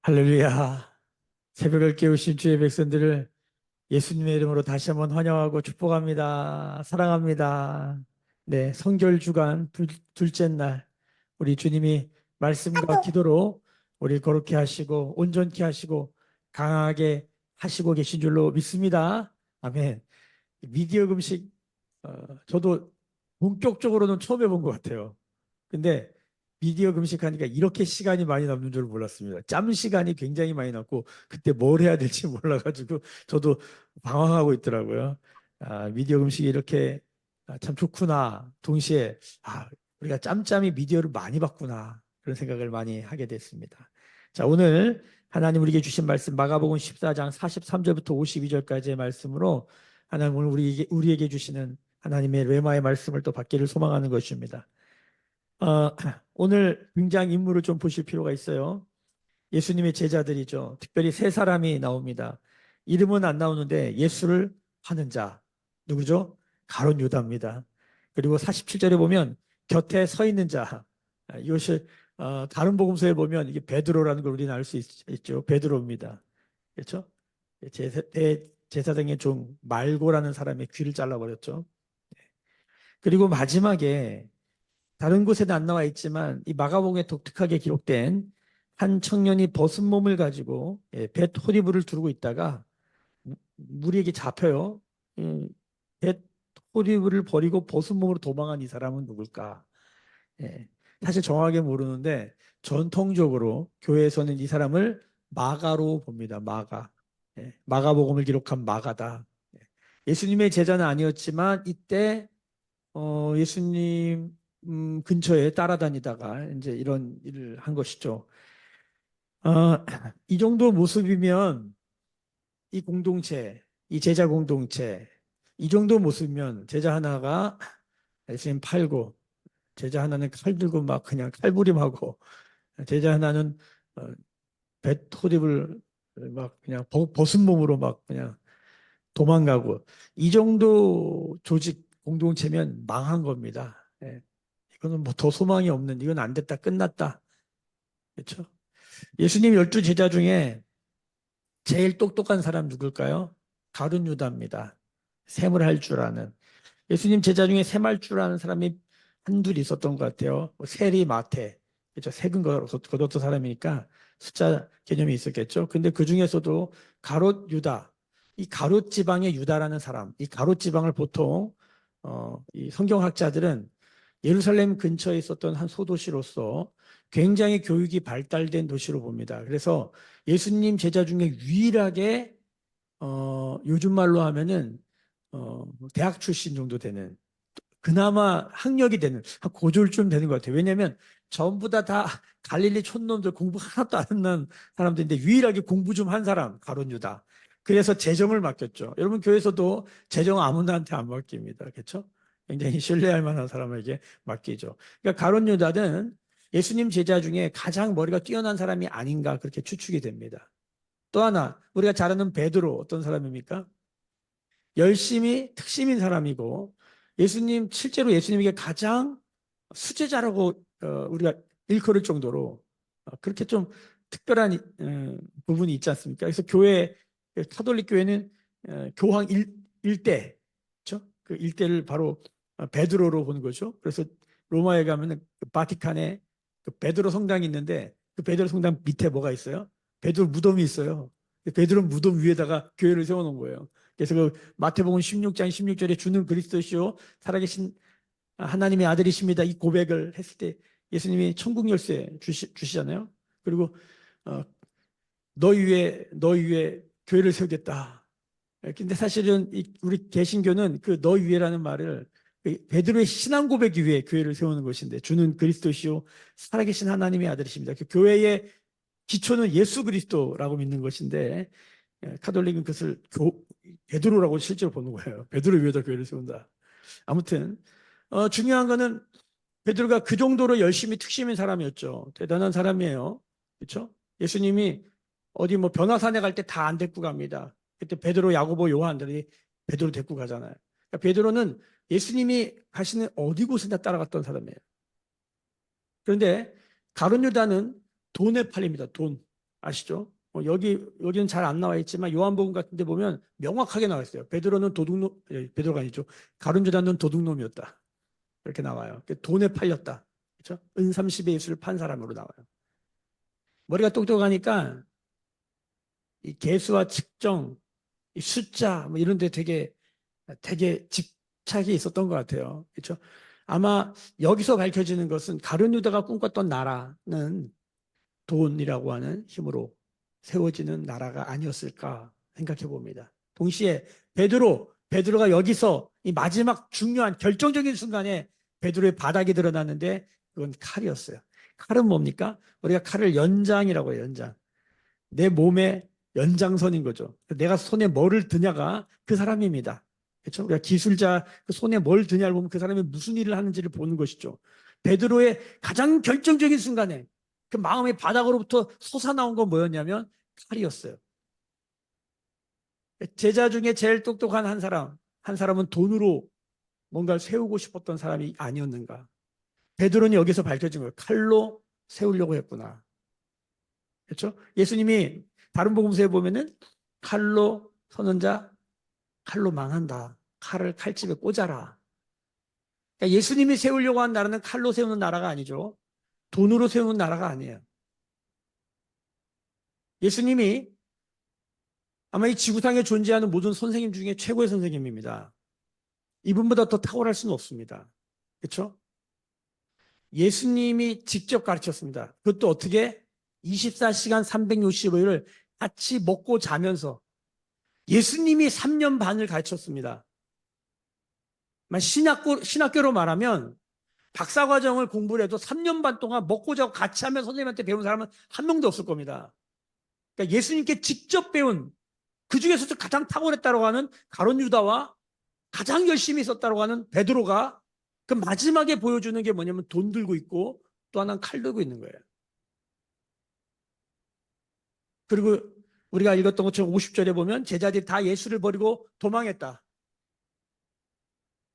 할렐루야. 새벽을 깨우신 주의 백성들을 예수님의 이름으로 다시 한번 환영하고 축복합니다. 사랑합니다. 네, 성결 주간 둘째 날 우리 주님이 말씀과 기도로 우리 거룩히 하시고 온전케 하시고 강하게 하시고 계신 줄로 믿습니다. 아멘. 미디어 금식 저도 본격적으로는 처음 해본 것 같아요. 근데 미디어 금식하니까 이렇게 시간이 많이 남는 줄 몰랐습니다. 짬 시간이 굉장히 많이 남고 그때 뭘 해야 될지 몰라가지고 저도 방황하고 있더라고요. 미디어 금식이 이렇게 참 좋구나. 동시에 우리가 짬짬이 미디어를 많이 봤구나. 그런 생각을 많이 하게 됐습니다. 자, 오늘 하나님 우리에게 주신 말씀 마가복음 14장 43절부터 52절까지의 말씀으로 하나님 오늘 우리에게 주시는 하나님의 레마의 말씀을 또 받기를 소망하는 것입니다. 어, 오늘 등장 인물을 좀 보실 필요가 있어요. 예수님의 제자들이죠. 특별히 세 사람이 나옵니다. 이름은 안 나오는데 예수를 파는 자. 누구죠? 가룟 유다입니다. 그리고 47절에 보면 곁에 서 있는 자. 이것을 다른 복음서에 보면 이게 베드로라는 걸 우리는 알 수 있죠. 베드로입니다. 그렇죠? 제사장의 종 말고라는 사람의 귀를 잘라버렸죠. 그리고 마지막에 다른 곳에는 안 나와 있지만 이 마가복음에 독특하게 기록된 한 청년이 벗은 몸을 가지고 뱃 호리불을 두르고 있다가 무리에게 잡혀요. 뱃 호리불을 버리고 벗은 몸으로 도망한 이 사람은 누굴까? 예, 사실 정확하게 모르는데 전통적으로 교회에서는 이 사람을 마가로 봅니다. 마가. 마가복음을 기록한 마가다. 예수님의 제자는 아니었지만 이때 예수님 근처에 따라다니다가 이제 이런 일을 한 것이죠. 어, 이 정도 모습이면 이 공동체, 이 제자 공동체, 이 정도 모습이면 제자 하나가 예수님 팔고, 제자 하나는 칼 들고 막 그냥 칼부림하고, 제자 하나는 어, 배토립을 막 그냥 벗은 몸으로 막 그냥 도망가고, 이 정도 조직 공동체면 망한 겁니다. 이거는 뭐 더 소망이 없는, 이건 안 됐다, 끝났다. 그렇죠? 예수님 12제자 중에 제일 똑똑한 사람 누굴까요? 가룟 유다입니다. 셈을 할 줄 아는. 예수님 제자 중에 셈할 줄 아는 사람이 한둘 있었던 것 같아요. 뭐 세리 마태. 그렇죠? 세금 거뒀던 사람이니까 숫자 개념이 있었겠죠. 근데 그 중에서도 가롯 유다. 이 가롯 지방의 유다라는 사람. 이 가롯 지방을 보통 이 성경학자들은 예루살렘 근처에 있었던 한 소도시로서 굉장히 교육이 발달된 도시로 봅니다. 그래서 예수님 제자 중에 유일하게 요즘 말로 하면은 대학 출신 정도 되는 그나마 학력이 되는 한 고졸쯤 되는 것 같아요. 왜냐하면 전부 다 갈릴리 촌놈들 공부 하나도 안 한 사람들인데 유일하게 공부 좀 한 사람 가룟 유다. 그래서 재정을 맡겼죠. 여러분 교회에서도 재정 아무나한테 안 맡깁니다. 그렇죠? 굉장히 신뢰할 만한 사람에게 맡기죠. 그러니까 가룟 유다는 예수님 제자 중에 가장 머리가 뛰어난 사람이 아닌가 그렇게 추측이 됩니다. 또 하나 우리가 잘 아는 베드로 어떤 사람입니까? 열심히 특심인 사람이고 예수님 실제로 예수님에게 가장 수제자라고 우리가 일컬을 정도로 그렇게 좀 특별한 부분이 있지 않습니까? 그래서 교회 카톨릭 교회는 교황 일대 그렇죠? 그 일대를 바로 베드로로 보는 거죠. 그래서 로마에 가면은 그 바티칸에 그 베드로 성당이 있는데 그 베드로 성당 밑에 뭐가 있어요? 베드로 무덤이 있어요. 베드로 무덤 위에다가 교회를 세워놓은 거예요. 그래서 그 마태복음 16장 16절에 주는 그리스도시요 살아계신 하나님의 아들이십니다. 이 고백을 했을 때 예수님이 천국 열쇠 주시잖아요. 그리고 어, 너희 위에 교회를 세우겠다. 근데 사실은 우리 개신교는 그 너희 위에라는 말을 베드로의 신앙 고백 위에 교회를 세우는 것인데 주는 그리스도시요 살아계신 하나님의 아들이십니다. 그 교회의 기초는 예수 그리스도라고 믿는 것인데 카톨릭은 그것을 베드로라고 실제로 보는 거예요. 베드로 위에다 교회를 세운다. 아무튼 중요한 거는 베드로가 그 정도로 열심히 특심인 사람이었죠. 대단한 사람이에요. 그렇죠? 예수님이 어디 뭐 변화산에 갈 때 다 안 데리고 갑니다. 그때 베드로, 야고보, 요한들이 베드로 데리고 가잖아요. 그러니까 베드로는 예수님이 가시는 어디 곳에나 따라갔던 사람이에요. 그런데 가룟 유다는 돈에 팔립니다. 돈. 아시죠? 여기는 잘 안 나와 있지만 요한복음 같은 데 보면 명확하게 나와 있어요. 베드로는 베드로가 아니죠. 가룟 유다는 도둑놈이었다. 이렇게 나와요. 돈에 팔렸다. 그렇죠? 은 30의 예수를 판 사람으로 나와요. 머리가 똑똑하니까 이 계수와 측정, 이 숫자 뭐 이런 데 되게 집착이 있었던 것 같아요. 그렇죠? 아마 여기서 밝혀지는 것은 가룟 유다가 꿈꿨던 나라는 돈이라고 하는 힘으로 세워지는 나라가 아니었을까 생각해 봅니다. 동시에 베드로가 여기서 이 마지막 중요한 결정적인 순간에 베드로의 바닥이 드러났는데 그건 칼이었어요. 칼은 뭡니까? 우리가 칼을 연장이라고 해요. 연장. 내 몸의 연장선인 거죠. 내가 손에 뭐를 드냐가 그 사람입니다. 그렇죠? 우리가 기술자 그 손에 뭘 드냐를 보면 그 사람이 무슨 일을 하는지를 보는 것이죠. 베드로의 가장 결정적인 순간에 그 마음의 바닥으로부터 솟아나온 건 뭐였냐면 칼이었어요. 제자 중에 제일 똑똑한 한 사람은 돈으로 뭔가를 세우고 싶었던 사람이 아니었는가. 베드로는 여기서 밝혀진 거예요. 칼로 세우려고 했구나. 그렇죠? 예수님이 다른 복음서에 보면은 칼로 서는 자 칼로 망한다. 칼을 칼집에 꽂아라. 그러니까 예수님이 세우려고 한 나라는 칼로 세우는 나라가 아니죠. 돈으로 세우는 나라가 아니에요. 예수님이 아마 이 지구상에 존재하는 모든 선생님 중에 최고의 선생님입니다. 이분보다 더 탁월할 수는 없습니다. 그렇죠? 예수님이 직접 가르쳤습니다. 그것도 어떻게? 24시간 365일을 같이 먹고 자면서 예수님이 3년 반을 가르쳤습니다. 신학교로 말하면 박사과정을 공부를 해도 3년 반 동안 먹고 자고 같이 하면 선생님한테 배운 사람은 한 명도 없을 겁니다. 그러니까 예수님께 직접 배운 그 중에서도 가장 탁월했다고 하는 가룟 유다와 가장 열심히 있었다고 하는 베드로가 그 마지막에 보여주는 게 뭐냐면 돈 들고 있고 또 하나는 칼 들고 있는 거예요. 그리고 우리가 읽었던 것처럼 50절에 보면 제자들이 다 예수를 버리고 도망했다.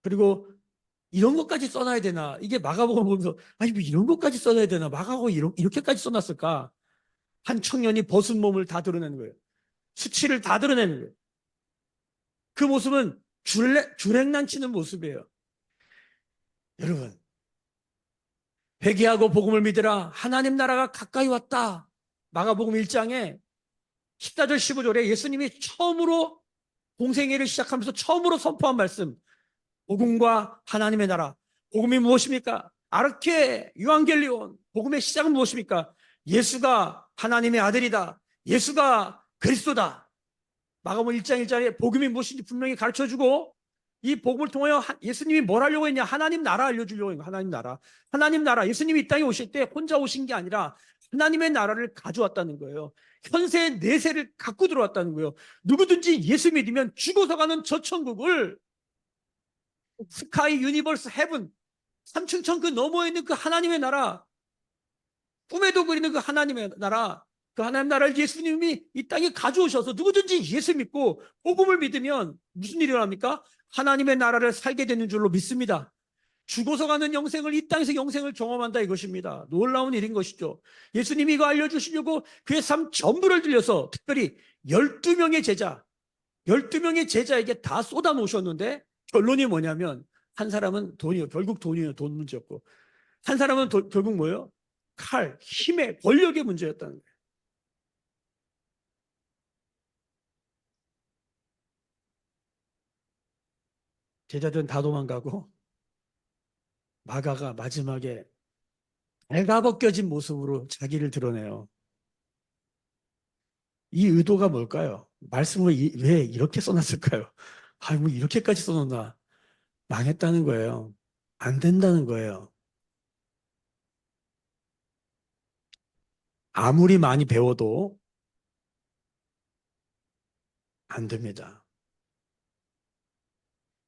그리고 이런 것까지 써놔야 되나? 이게 마가복음 보면서 아니 뭐 이런 것까지 써놔야 되나? 마가복음 이렇게까지 써놨을까? 한 청년이 벗은 몸을 다 드러내는 거예요. 수치를 다 드러내는 거예요. 그 모습은 줄행난치는 모습이에요. 여러분, 회개하고 복음을 믿으라. 하나님 나라가 가까이 왔다. 마가복음 1장에 14절 15절에 예수님이 처음으로 공생애를 시작하면서 처음으로 선포한 말씀. 복음과 하나님의 나라. 복음이 무엇입니까? 아르케 유앙겔리온. 복음의 시작은 무엇입니까? 예수가 하나님의 아들이다. 예수가 그리스도다. 마가복음 1장 1절에 복음이 무엇인지 분명히 가르쳐주고 이 복음을 통하여 예수님이 뭘 하려고 했냐? 하나님 나라 알려주려고 했냐? 하나님 나라. 하나님 나라. 예수님이 이 땅에 오실 때 혼자 오신 게 아니라 하나님의 나라를 가져왔다는 거예요. 현세의 내세를 갖고 들어왔다는 거예요. 누구든지 예수 믿으면 죽어서 가는 저 천국을 스카이 유니버스 헤븐 3층천 그 너머에 있는 그 하나님의 나라 꿈에도 그리는 그 하나님의 나라 그 하나님 나라를 예수님이 이 땅에 가져오셔서 누구든지 예수 믿고 복음을 믿으면 무슨 일이 일어납니까? 하나님의 나라를 살게 되는 줄로 믿습니다. 죽어서 가는 영생을 이 땅에서 영생을 경험한다 이것입니다. 놀라운 일인 것이죠. 예수님이 이거 알려주시려고 그의 삶 전부를 들려서 특별히 12명의 제자 12명의 제자에게 다 쏟아 놓으셨는데 결론이 뭐냐면 한 사람은 돈이요. 결국 돈이에요. 돈 문제였고 한 사람은 결국 뭐예요? 칼, 힘의 권력의 문제였다는 거예요. 제자들은 다 도망가고 마가가 마지막에 배가 벗겨진 모습으로 자기를 드러내요. 이 의도가 뭘까요? 말씀을 왜 이렇게 써놨을까요? 뭐 이렇게까지 써놓나? 망했다는 거예요. 안 된다는 거예요. 아무리 많이 배워도 안 됩니다.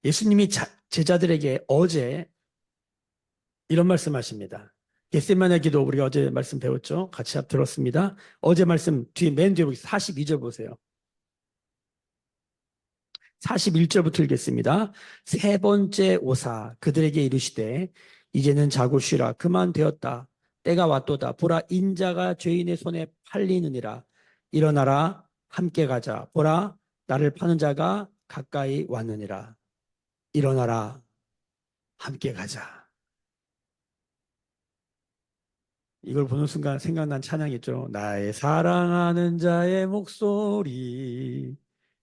예수님이 제자들에게 어제 이런 말씀하십니다. 겟세마네 기도 우리가 어제 말씀 배웠죠? 같이 들었습니다. 어제 말씀 맨 뒤에 42절 보세요. 41절부터 읽겠습니다. 세 번째 오사 그들에게 이르시되 이제는 자고 쉬라 그만 되었다. 때가 왔도다. 보라 인자가 죄인의 손에 팔리느니라. 일어나라 함께 가자. 보라 나를 파는 자가 가까이 왔느니라. 일어나라 함께 가자. 이걸 보는 순간 생각난 찬양이 있죠. 나의 사랑하는 자의 목소리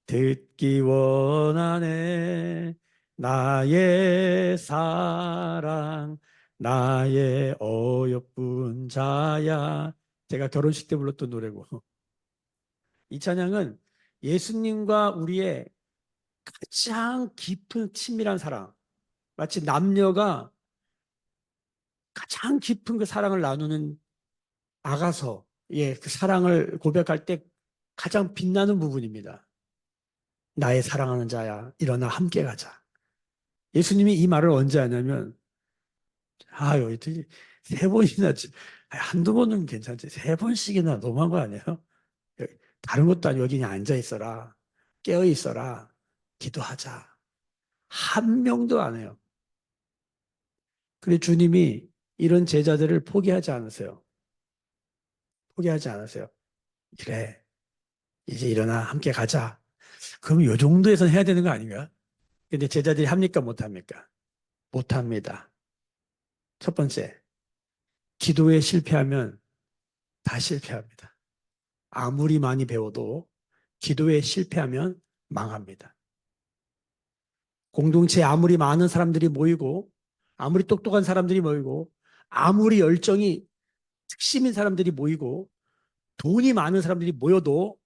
듣기 원하네. 나의 사랑, 나의 어여쁜 자야. 제가 결혼식 때 불렀던 노래고. 이 찬양은 예수님과 우리의 가장 깊은 친밀한 사랑, 마치 남녀가 가장 깊은 그 사랑을 나누는 아가서, 예, 그 사랑을 고백할 때 가장 빛나는 부분입니다. 나의 사랑하는 자야, 일어나 함께 가자. 예수님이 이 말을 언제 하냐면, 여기 세 번이나, 한두 번은 괜찮지. 세 번씩이나 너무한 거 아니에요? 다른 것도 아니고 여기 그냥 앉아 있어라. 깨어 있어라. 기도하자. 한 명도 안 해요. 그래 주님이 이런 제자들을 포기하지 않으세요. 포기하지 않으세요. 그래, 이제 일어나 함께 가자. 그럼 요 정도에선 해야 되는 거 아닌가? 근데 제자들이 합니까? 못합니까? 못합니다. 첫 번째, 기도에 실패하면 다 실패합니다. 아무리 많이 배워도 기도에 실패하면 망합니다. 공동체에 아무리 많은 사람들이 모이고, 아무리 똑똑한 사람들이 모이고, 아무리 열정이 특심인 사람들이 모이고, 돈이 많은 사람들이 모여도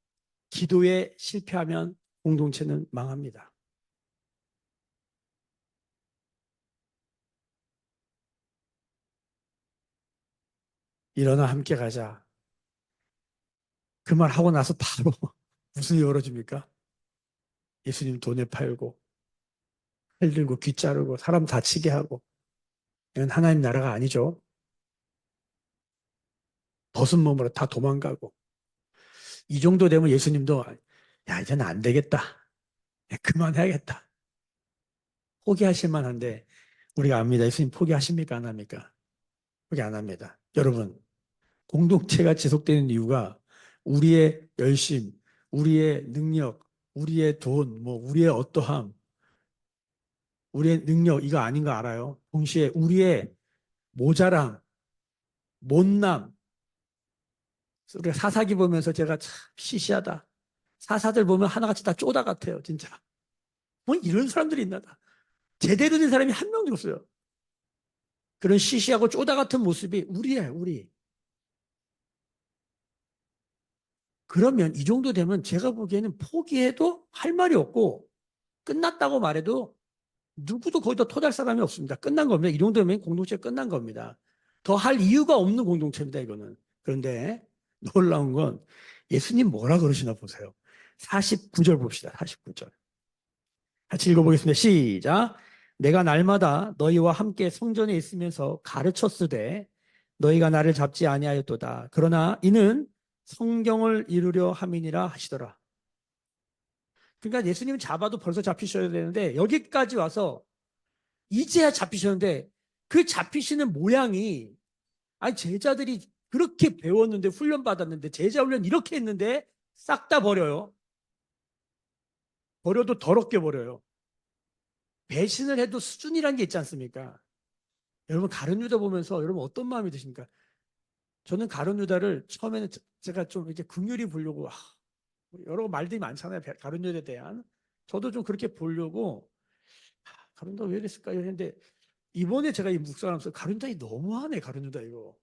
기도에 실패하면 공동체는 망합니다. 일어나 함께 가자. 그 말 하고 나서 바로 무슨 일이 벌어집니까? 예수님 돈에 팔고, 팔 들고 귀 자르고, 사람 다치게 하고. 이건 하나님 나라가 아니죠. 벗은 몸으로 다 도망가고. 이 정도 되면 예수님도, 야, 이제는 안 되겠다. 그만해야겠다. 포기하실 만한데, 우리가 압니다. 예수님 포기하십니까? 안 합니까? 포기 안 합니다. 여러분, 공동체가 지속되는 이유가 우리의 열심, 우리의 능력, 우리의 돈, 우리의 어떠함, 우리의 능력, 이거 아닌 거 알아요? 동시에 우리의 모자람, 못남, 우리가 사사기 보면서 제가 참 시시하다. 사사들 보면 하나같이 다 쪼다 같아요, 진짜. 이런 사람들이 있나? 제대로 된 사람이 한 명도 없어요. 그런 시시하고 쪼다 같은 모습이 우리예요, 우리. 그러면 이 정도 되면 제가 보기에는 포기해도 할 말이 없고 끝났다고 말해도 누구도 거기다 토달 사람이 없습니다. 끝난 겁니다. 이 정도면 공동체 끝난 겁니다. 더 할 이유가 없는 공동체입니다, 이거는. 그런데 놀라운 건 예수님 뭐라 그러시나 보세요. 49절 봅시다. 49절. 같이 읽어보겠습니다. 시작. 내가 날마다 너희와 함께 성전에 있으면서 가르쳤으되 너희가 나를 잡지 아니하였도다. 그러나 이는 성경을 이루려 함이니라 하시더라. 그러니까 예수님 잡아도 벌써 잡히셔야 되는데 여기까지 와서 이제야 잡히셨는데 그 잡히시는 모양이 아니 제자들이 그렇게 배웠는데 훈련 받았는데 제자 훈련 이렇게 했는데 싹 다 버려요. 버려도 더럽게 버려요. 배신을 해도 수준이란 게 있지 않습니까? 여러분 가룟 유다 보면서 여러분 어떤 마음이 드십니까? 저는 가룟 유다를 처음에는 제가 좀 이렇게 긍휼히 보려고 여러 말들이 많잖아요. 가룟 유다에 대한. 저도 좀 그렇게 보려고 가룟 유다 왜 이랬을까요? 했는데 이번에 제가 이 묵상하면서 가룟 유다이 너무하네. 가룟 유다 이거.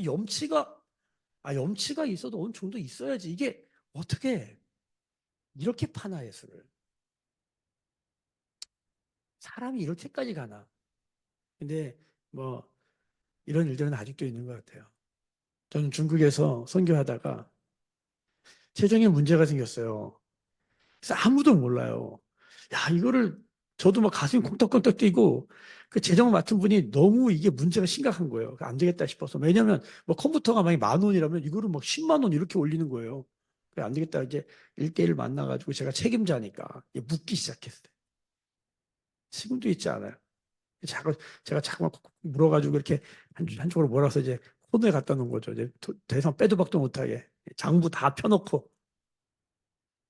염치가 염치가 있어도 어느 정도 있어야지. 이게 어떻게 이렇게 파나 예수를. 사람이 이렇게까지 가나. 근데 뭐 이런 일들은 아직도 있는 것 같아요. 저는 중국에서 선교하다가 재정에 문제가 생겼어요. 그래서 아무도 몰라요. 야, 이거를 저도 막 가슴이 콩떡콩떡 뛰고 그 재정 맡은 분이 너무 이게 문제가 심각한 거예요. 안 되겠다 싶어서. 왜냐면 뭐 컴퓨터가 만약 10,000원이라면 이거를 막 10만 원 이렇게 올리는 거예요. 그래, 안 되겠다. 이제 1대1 만나가지고 제가 책임자니까 묻기 시작했어요. 지금도 있지 않아요. 제가 자꾸만 물어가지고 이렇게 한쪽으로 몰아서 이제 코너에 갖다 놓은 거죠. 이제 더 이상 빼도 박도 못하게. 장부 다 펴놓고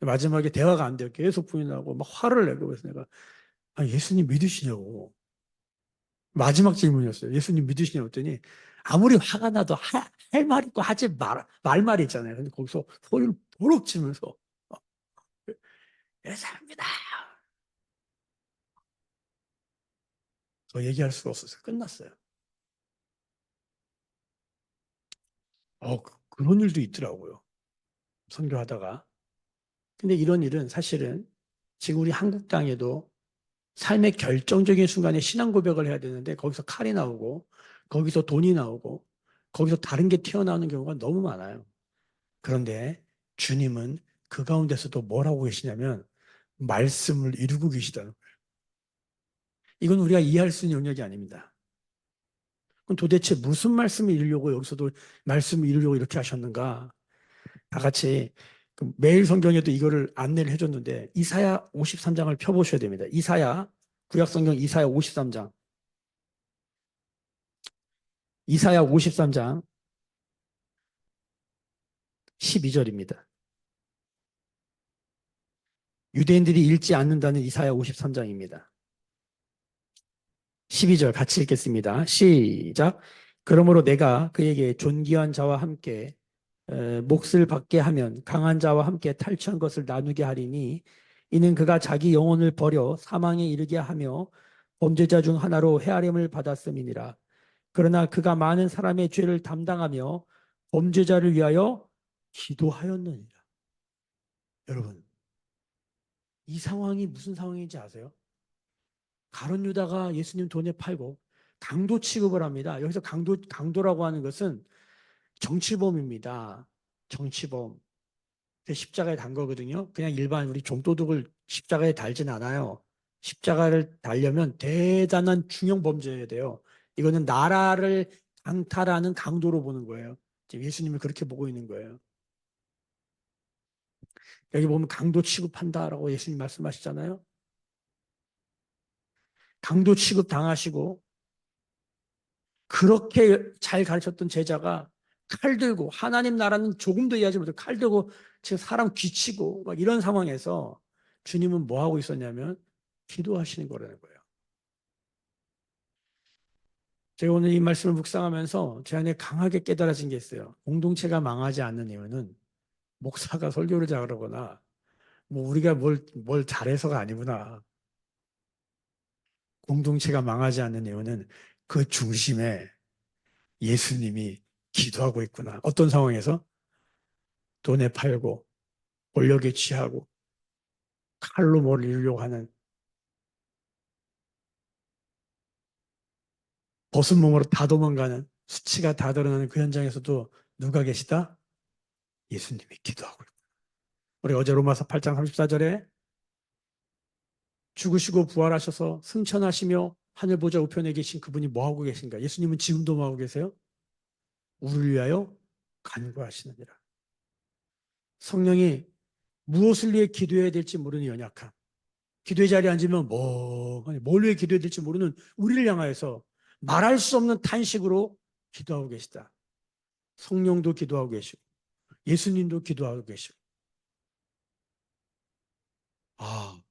마지막에 대화가 안 돼요. 계속 부인하고 막 화를 내고. 그래서 내가 예수님 믿으시냐고. 마지막 질문이었어요. 예수님 믿으시냐고 했더니 아무리 화가 나도 할 말 있고 하지 말말 있잖아요. 근데 거기서 소리를 보록 치면서 어, 예수입니다. 더 얘기할 수가 없었어요. 끝났어요. 그런 일도 있더라고요. 선교하다가. 근데 이런 일은 사실은 지금 우리 한국 땅에도 삶의 결정적인 순간에 신앙 고백을 해야 되는데 거기서 칼이 나오고 거기서 돈이 나오고 거기서 다른 게 튀어나오는 경우가 너무 많아요. 그런데 주님은 그 가운데서도 뭘 하고 계시냐면 말씀을 이루고 계시다는 거예요. 이건 우리가 이해할 수 있는 영역이 아닙니다. 그럼 도대체 무슨 말씀을 이루려고 여기서도 말씀을 이루려고 이렇게 하셨는가? 다 같이 매일 성경에도 이거를 안내를 해줬는데 이사야 53장을 펴보셔야 됩니다. 이사야 구약성경 이사야 53장 이사야 53장 12절입니다. 유대인들이 읽지 않는다는 이사야 53장입니다. 12절 같이 읽겠습니다. 시작. 그러므로 내가 그에게 존귀한 자와 함께 몫을 받게 하면 강한 자와 함께 탈취한 것을 나누게 하리니 이는 그가 자기 영혼을 버려 사망에 이르게 하며 범죄자 중 하나로 헤아림을 받았음이니라. 그러나 그가 많은 사람의 죄를 담당하며 범죄자를 위하여 기도하였느니라. 여러분, 이 상황이 무슨 상황인지 아세요? 가룟 유다가 예수님 돈에 팔고 강도 취급을 합니다. 여기서 강도라고 하는 것은 정치범입니다. 정치범. 십자가에 단 거거든요. 그냥 일반 우리 좀도둑을 십자가에 달진 않아요. 십자가를 달려면 대단한 중형 범죄여야 돼요. 이거는 나라를 강탈하는 강도로 보는 거예요. 지금 예수님을 그렇게 보고 있는 거예요. 여기 보면 강도 취급한다라고 예수님 말씀하시잖아요. 강도 취급 당하시고 그렇게 잘 가르쳤던 제자가 칼 들고 하나님 나라는 조금도 이해하지 못해 칼 들고 지금 사람 귀치고 막 이런 상황에서 주님은 뭐 하고 있었냐면 기도하시는 거라는 거예요. 제가 오늘 이 말씀을 묵상하면서 제 안에 강하게 깨달아진 게 있어요. 공동체가 망하지 않는 이유는 목사가 설교를 잘하거나 뭐 우리가 뭘 잘해서가 아니구나. 공동체가 망하지 않는 이유는 그 중심에 예수님이 기도하고 있구나. 어떤 상황에서? 돈에 팔고 권력에 취하고 칼로 뭘 이루려고 하는 벗은 몸으로 다 도망가는 수치가 다 드러나는 그 현장에서도 누가 계시다? 예수님이 기도하고 있고. 우리 어제 로마서 8장 34절에 죽으시고 부활하셔서 승천하시며 하늘 보좌 우편에 계신 그분이 뭐하고 계신가? 예수님은 지금도 뭐하고 계세요? 우리를 위하여 간구하시느니라. 성령이 무엇을 위해 기도해야 될지 모르는 연약함. 기도의 자리에 앉으면 뭘 위해 기도해야 될지 모르는 우리를 향하여서 말할 수 없는 탄식으로 기도하고 계시다. 성령도 기도하고 계시고 예수님도 기도하고 계시고 아,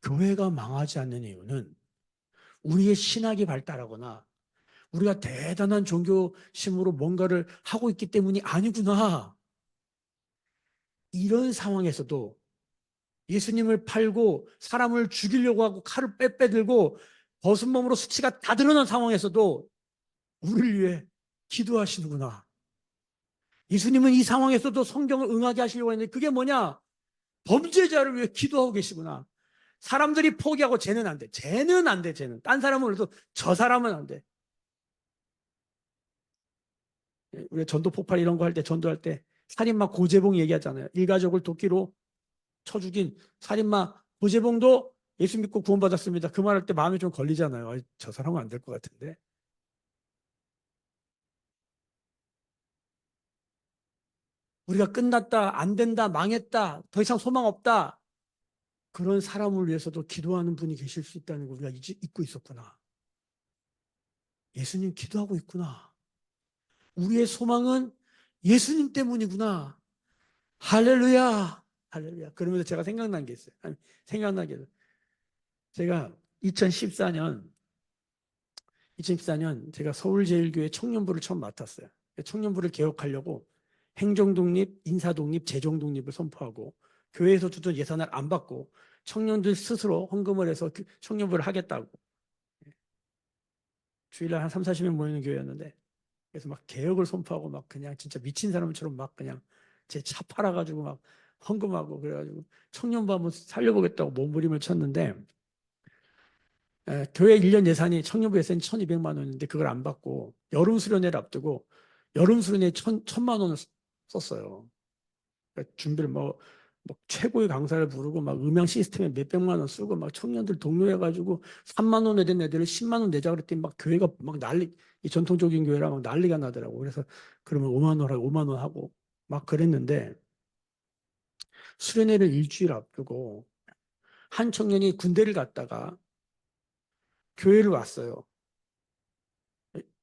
교회가 망하지 않는 이유는 우리의 신학이 발달하거나 우리가 대단한 종교심으로 뭔가를 하고 있기 때문이 아니구나. 이런 상황에서도 예수님을 팔고 사람을 죽이려고 하고 칼을 빼빼들고 벗은 몸으로 수치가 다 드러난 상황에서도 우리를 위해 기도하시는구나. 예수님은 이 상황에서도 성경을 응하게 하시려고 했는데 그게 뭐냐? 범죄자를 위해 기도하고 계시구나. 사람들이 포기하고 쟤는 안 돼. 쟤는 안 돼. 쟤는. 딴 사람은 그래도 저 사람은 안 돼. 우리 전도 폭발 이런 거 할 때 전도할 때 살인마 고재봉 얘기하잖아요. 일가족을 도끼로 쳐 죽인 살인마 고재봉도 예수 믿고 구원받았습니다. 그 말할 때 마음이 좀 걸리잖아요. 저 사람은 안 될 것 같은데. 우리가 끝났다, 안 된다, 망했다, 더 이상 소망 없다. 그런 사람을 위해서도 기도하는 분이 계실 수 있다는 걸 우리가 잊고 있었구나. 예수님 기도하고 있구나. 우리의 소망은 예수님 때문이구나. 할렐루야, 할렐루야. 그러면서 제가 생각난 게 있어요. 아니, 생각난 게 있어요. 제가 2014년 제가 서울제일교회 청년부를 처음 맡았어요. 청년부를 개혁하려고 행정독립, 인사독립, 재정독립을 선포하고 교회에서 주던 예산을 안 받고 청년들 스스로 헌금을 해서 청년부를 하겠다고. 주일날 한 3, 40명 모이는 교회였는데 그래서 막 개혁을 선포하고 막 그냥 진짜 미친 사람처럼 막 그냥 제 차 팔아가지고 막 헌금하고 그래가지고 청년부 한번 살려보겠다고 몸부림을 쳤는데 교회 1년 예산이 청년부 예산이 1,200만 원인데 그걸 안 받고 여름 수련회를 앞두고 여름 수련회에 1,000만 원을 썼어요. 그러니까 준비를 뭐 최고의 강사를 부르고 막 음향 시스템에 몇백만 원 쓰고 막 청년들 독려해가지고 3만 원 내던 애들을 10만 원 내자 그랬더니 막 교회가 막 이 전통적인 교회라 막 난리가 나더라고. 그래서 그러면 5만 원 하고 5만 원 하고 막 그랬는데 수련회를 일주일 앞두고 한 청년이 군대를 갔다가 교회를 왔어요.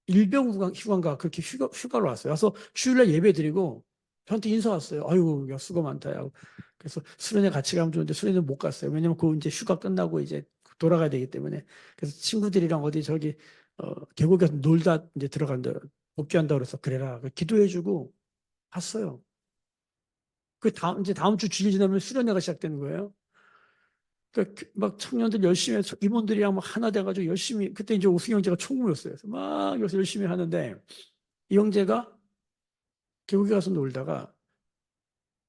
일병 휴관가 그렇게 휴가로 왔어요. 그래서 주일날 예배 드리고 저한테 인사 왔어요. 아이고, 야, 수고 많다. 야. 그래서 수련회 같이 가면 좋은데 수련회 못 갔어요. 왜냐면 그 이제 휴가 끝나고 이제 돌아가야 되기 때문에. 그래서 친구들이랑 어디 저기 계곡에 서 놀다 이제 들어간다. 복귀한다 그래서 그래라. 기도해주고 갔어요. 이제 다음 주 주일 지나면 수련회가 시작되는 거예요. 그러니까 막 청년들 열심히 해서 임원들이랑 막 하나 돼가지고 열심히 그때 이제 오승희 형제가 총무였어요. 그래서 막 여기서 열심히 하는데 이 형제가 계곡에 가서 놀다가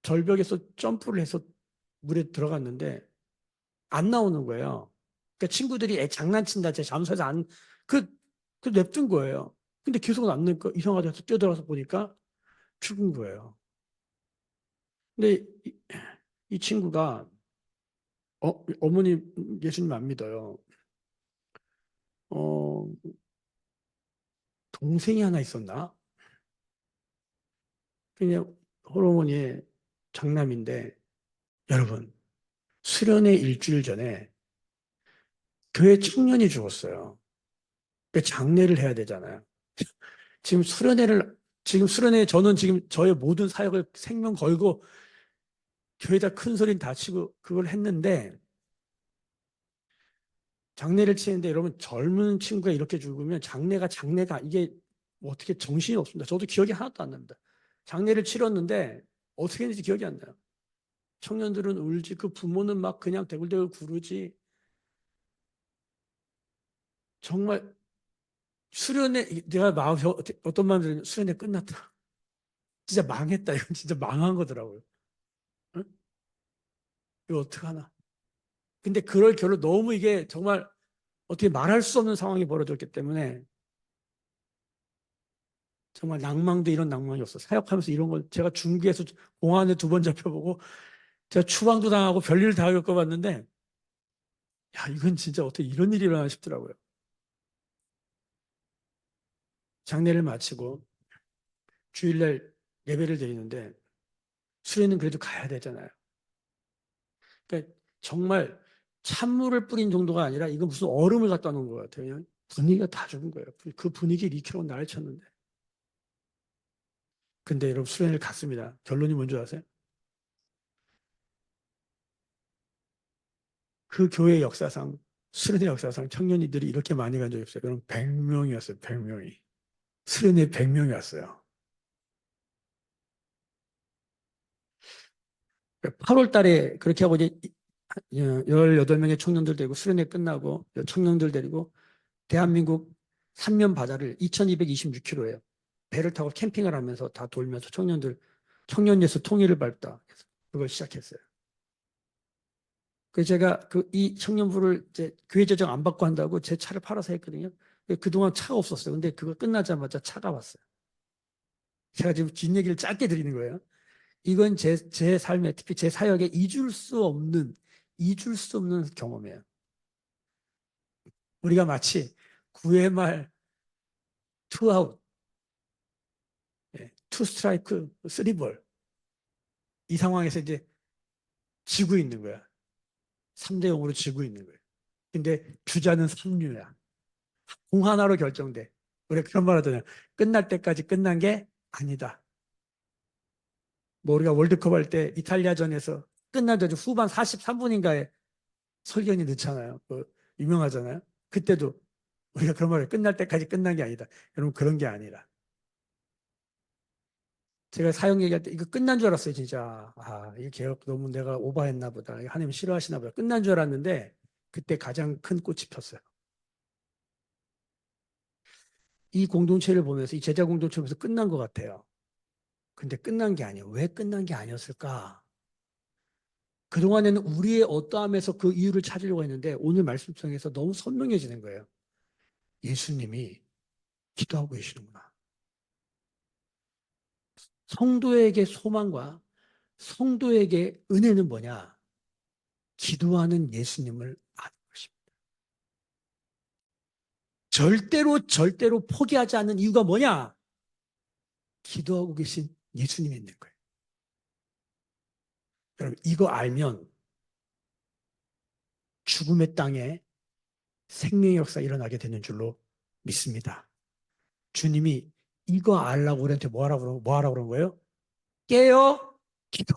절벽에서 점프를 해서 물에 들어갔는데 안 나오는 거예요. 그러니까 친구들이 애 장난친다, 제 잠수해서 그, 그 냅둔 거예요. 근데 계속 안 넣으니까 이상하다 해서 뛰어들어서 보니까 죽은 거예요. 근데 이 친구가 어머니 예수님 안 믿어요. 어, 동생이 하나 있었나? 그냥 호르몬이 장남인데 여러분 수련회 일주일 전에 교회 청년이 죽었어요. 그 장례를 해야 되잖아요. 지금 수련회를 지금 수련회 저는 지금 저의 모든 사역을 생명 걸고 교회에다 큰 소리 다 치고 그걸 했는데 장례를 치는데 여러분 젊은 친구가 이렇게 죽으면 장례가 이게 뭐 어떻게 정신이 없습니다. 저도 기억이 하나도 안 납니다. 장례를 치렀는데 어떻게 했는지 기억이 안 나요. 청년들은 울지 그 부모는 막 그냥 대굴대굴 구르지 정말 수련회 내가 마음 어떤 마음이 들면 수련회 끝났다. 진짜 망했다. 이건 진짜 망한 거더라고요. 응? 이거 어떡하나. 근데 그럴 겨를 너무 이게 정말 어떻게 말할 수 없는 상황이 벌어졌기 때문에 정말 낭망도 이런 낭망이 없어. 사역하면서 이런 걸 제가 중계에서 공안에 2번 잡혀보고 제가 추방도 당하고 별일을 다 겪어봤는데 야, 이건 진짜 어떻게 이런 일이 일어나 싶더라고요. 장례를 마치고 주일날 예배를 드리는데 수련은 그래도 가야 되잖아요. 그러니까 정말 찬물을 뿌린 정도가 아니라 이건 무슨 얼음을 갖다 놓은 것 같아요. 분위기가 다 죽은 거예요. 그 분위기를 이끌어 날쳤는데 근데 여러분 수련회를 갔습니다. 결론이 뭔지 아세요? 그 교회 역사상 수련회 역사상 청년이들이 이렇게 많이 간 적이 없어요. 그럼 100명이었어요. 100명이. 수련회 100명이 왔어요. 8월 달에 그렇게 하고 이제 18명의 청년들 데리고 수련회 끝나고 청년들 데리고 대한민국 3면 바다를 2226km예요. 배를 타고 캠핑을 하면서 다 돌면서 청년 예수 통일을 밟다. 그래서 그걸 시작했어요. 그래서 제가 이 청년부를 이제 교회 재정 안 받고 한다고 제 차를 팔아서 했거든요. 그동안 차가 없었어요. 근데 그거 끝나자마자 차가 왔어요. 제가 지금 뒷얘기를 짧게 드리는 거예요. 이건 제 삶에, 특히 제 사역에 잊을 수 없는 경험이에요. 우리가 마치 9회 말 투아웃, 투 스트라이크, 쓰리볼 이 상황에서 이제 지고 있는 거야. 3대 0으로 지고 있는 거예요. 근데 주자는 3루야. 공 하나로 결정돼. 우리 그런 말 하잖아요. 끝날 때까지 끝난 게 아니다. 뭐 우리가 월드컵 할 때 이탈리아전에서 끝나자마자 후반 43분인가에 설경이 넣잖아요. 그 유명하잖아요. 그때도 우리가 그런 말을 끝날 때까지 끝난 게 아니다. 여러분 그런 게 아니라 제가 사형 얘기할 때 이거 끝난 줄 알았어요. 진짜 이 개혁 너무 내가 오버했나 보다. 하나님 싫어하시나 보다. 끝난 줄 알았는데 그때 가장 큰 꽃이 폈어요. 이 공동체를 보면서 이 제자 공동체를 보면서 끝난 것 같아요. 근데 끝난 게 아니에요. 왜 끝난 게 아니었을까? 그동안에는 우리의 어떠함에서 그 이유를 찾으려고 했는데 오늘 말씀 통해서 너무 선명해지는 거예요. 예수님이 기도하고 계시는구나. 성도에게 소망과 성도에게 은혜는 뭐냐? 기도하는 예수님을 아는 것입니다. 절대로 포기하지 않는 이유가 뭐냐? 기도하고 계신 예수님이 있는 거예요. 여러분 이거 알면 죽음의 땅에 생명의 역사 일어나게 되는 줄로 믿습니다. 주님이 이거 알라고 우리한테 뭐 하라고 그런 거예요? 깨어 기도.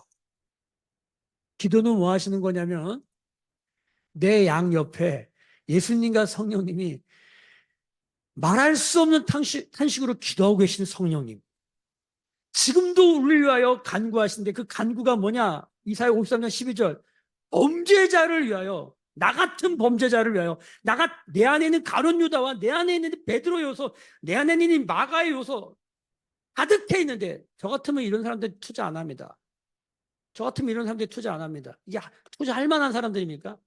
기도는 뭐 하시는 거냐면 내 양 옆에 예수님과 성령님이 말할 수 없는 탄식으로 기도하고 계시는 성령님. 지금도 우리를 위하여 간구하시는데 그 간구가 뭐냐? 이사야 53장 12절. 범죄자를 위하여, 나 같은 범죄자를 위하여, 내 안에 있는 가룟 유다와 내 안에 있는 베드로 요소, 내 안에 있는 마가의 요소 가득해 있는데 저 같으면 이런 사람들 투자 안 합니다. 저 같으면 이런 사람들 투자 안 합니다. 이게 투자할 만한 사람들입니까?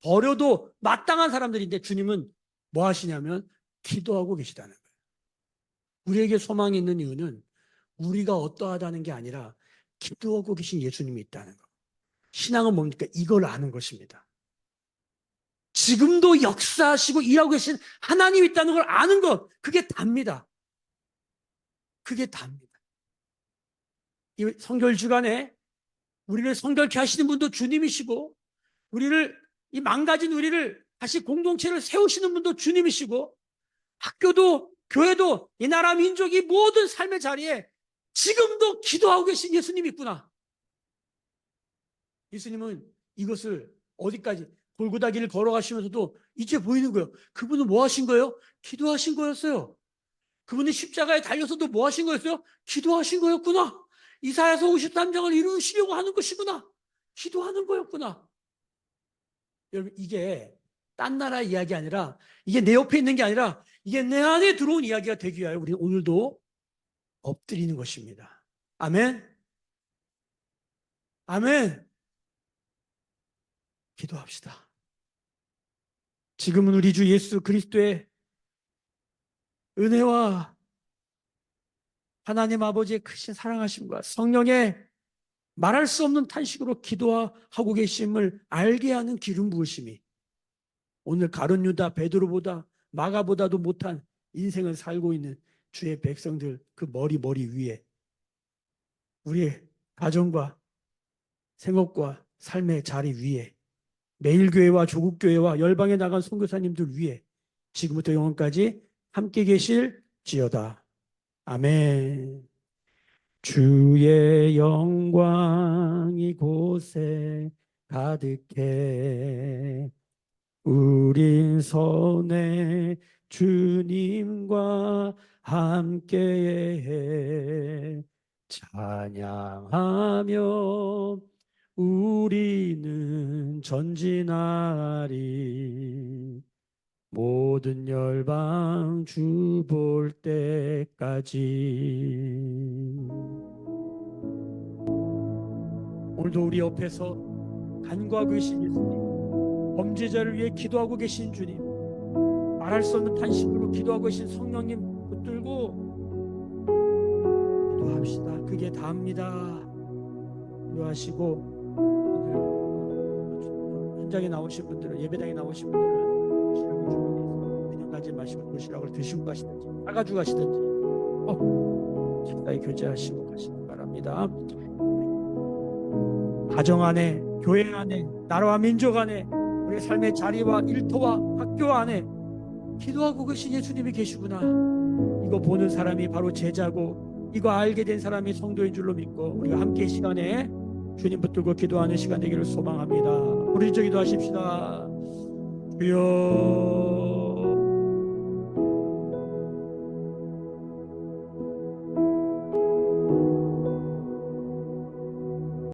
버려도 마땅한 사람들인데 주님은 뭐 하시냐면 기도하고 계시다는 거예요. 우리에게 소망이 있는 이유는 우리가 어떠하다는 게 아니라 기도하고 계신 예수님이 있다는 거. 신앙은 뭡니까? 이걸 아는 것입니다. 지금도 역사하시고 일하고 계신 하나님이 있다는 걸 아는 것. 그게 답니다. 그게 답니다. 이 성결 주간에 우리를 성결케 하시는 분도 주님이시고 이 망가진 우리를 다시 공동체를 세우시는 분도 주님이시고 학교도 교회도 이 나라 민족이 모든 삶의 자리에 지금도 기도하고 계신 예수님이 있구나. 예수님은 이것을 어디까지 골고다 길을 걸어가시면서도 이제 보이는 거예요. 그분은 뭐 하신 거예요? 기도하신 거였어요. 그분이 십자가에 달려서도 뭐 하신 거였어요? 기도하신 거였구나. 이사야서 53장을 이루시려고 하는 것이구나. 기도하는 거였구나. 여러분 이게 딴 나라 이야기 아니라 이게 내 옆에 있는 게 아니라 이게 내 안에 들어온 이야기가 되기 위하여 우리는 오늘도 엎드리는 것입니다. 아멘. 아멘. 기도합시다. 지금은 우리 주 예수 그리스도의 은혜와 하나님 아버지의 크신 사랑하심과 성령의 말할 수 없는 탄식으로 기도하고 계심을 알게 하는 기름 부으심이 오늘 가룟 유다 베드로보다 마가보다도 못한 인생을 살고 있는 주의 백성들 그 머리 위에 우리의 가정과 생업과 삶의 자리 위에 매일교회와 조국교회와 열방에 나간 선교사님들 위에 지금부터 영원까지 함께 계실지어다. 아멘. 주의 영광이 곳에 가득해 우린 선에 주님과 함께해 찬양하며 우리는 전진하리 모든 열방 주 볼 때까지. 오늘도 우리 옆에서 간구하고 계신 예수님, 범죄자를 위해 기도하고 계신 주님, 말할 수 없는 탄식으로 기도하고 계신 성령님 붙들고 기도합시다. 그게 다입니다. 기도하시고 오늘 현장에 나오신 분들은, 예배당에 나오신 분들은 그냥 가지 마시고 도시락을 드시고 가시든지 싸가지고 가시든지 식사에 교제하시고 가시기 바랍니다. 가정 안에, 교회 안에, 나라와 민족 안에, 우리 삶의 자리와 일터와 학교 안에 기도하고 계신 예수님이 계시구나. 이거 보는 사람이 바로 제자고 이거 알게 된 사람이 성도인 줄로 믿고 우리가 함께 이 시간에 주님 붙들고 기도하는 시간 되기를 소망합니다. 우리 저 기도하십시다. 주여